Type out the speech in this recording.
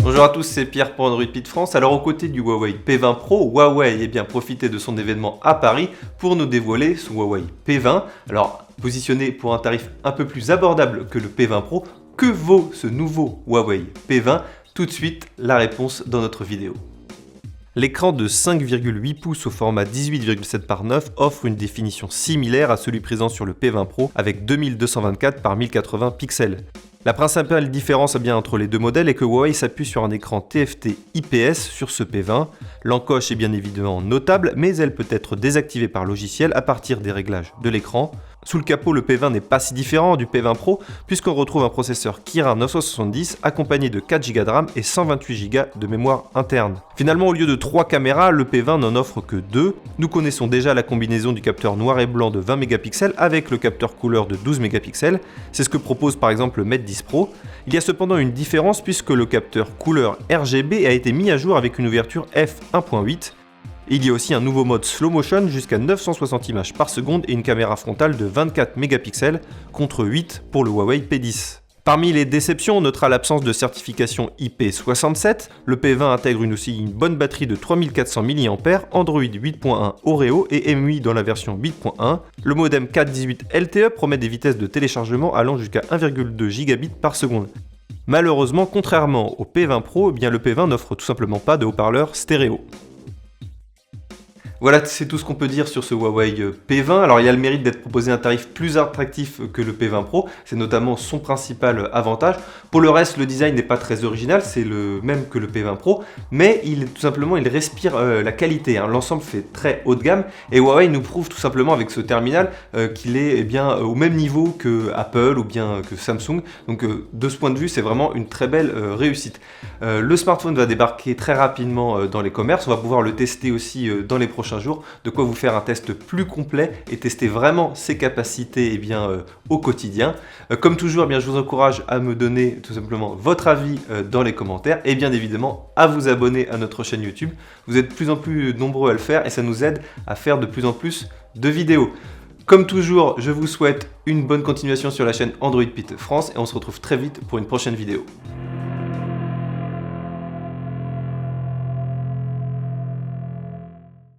Bonjour à tous, c'est Pierre pour Android Pit France. Alors aux côtés du Huawei P20 Pro, Huawei profitait de son événement à Paris pour nous dévoiler son Huawei P20. Alors positionné pour un tarif un peu plus abordable que le P20 Pro, que vaut ce nouveau Huawei P20? Tout de suite, la réponse dans notre vidéo. L'écran de 5,8 pouces au format 18,7 par 9 offre une définition similaire à celui présent sur le P20 Pro avec 2224 par 1080 pixels. La principale différence entre les deux modèles est que Huawei s'appuie sur un écran TFT IPS sur ce P20. L'encoche est bien évidemment notable, mais elle peut être désactivée par logiciel à partir des réglages de l'écran. Sous le capot, le P20 n'est pas si différent du P20 Pro puisqu'on retrouve un processeur Kirin 970 accompagné de 4 Go de RAM et 128 Go de mémoire interne. Finalement, au lieu de 3 caméras, le P20 n'en offre que 2. Nous connaissons déjà la combinaison du capteur noir et blanc de 20 mégapixels avec le capteur couleur de 12 mégapixels. C'est ce que propose par exemple le Mate 10 Pro. Il y a cependant une différence puisque le capteur couleur RGB a été mis à jour avec une ouverture f1.8. Il y a aussi un nouveau mode slow motion jusqu'à 960 images par seconde et une caméra frontale de 24 mégapixels contre 8 pour le Huawei P10. Parmi les déceptions, on notera l'absence de certification IP67. Le P20 intègre aussi une bonne batterie de 3400 mAh, Android 8.1 Oreo et MUI dans la version 8.1. Le modem 418 LTE promet des vitesses de téléchargement allant jusqu'à 1,2 gigabits par seconde. Malheureusement, contrairement au P20 Pro, le P20 n'offre tout simplement pas de haut-parleur stéréo. Voilà, c'est tout ce qu'on peut dire sur ce Huawei P20. Alors il y a le mérite d'être proposé un tarif plus attractif que le P20 Pro, c'est notamment son principal avantage. Pour le reste, le design n'est pas très original, c'est le même que le P20 Pro, mais il respire la qualité. L'ensemble fait très haut de gamme et Huawei nous prouve tout simplement avec ce terminal qu'il est au même niveau que Apple ou bien que Samsung. Donc de ce point de vue, c'est vraiment une très belle réussite. Le smartphone va débarquer très rapidement dans les commerces, on va pouvoir le tester aussi dans les prochains jours, de quoi vous faire un test plus complet et tester vraiment ses capacités au quotidien. Comme toujours, je vous encourage à me donner tout simplement votre avis dans les commentaires et bien évidemment à vous abonner à notre chaîne YouTube. Vous êtes de plus en plus nombreux à le faire et ça nous aide à faire de plus en plus de vidéos. Comme toujours, je vous souhaite une bonne continuation sur la chaîne Android Pit France et on se retrouve très vite pour une prochaine vidéo.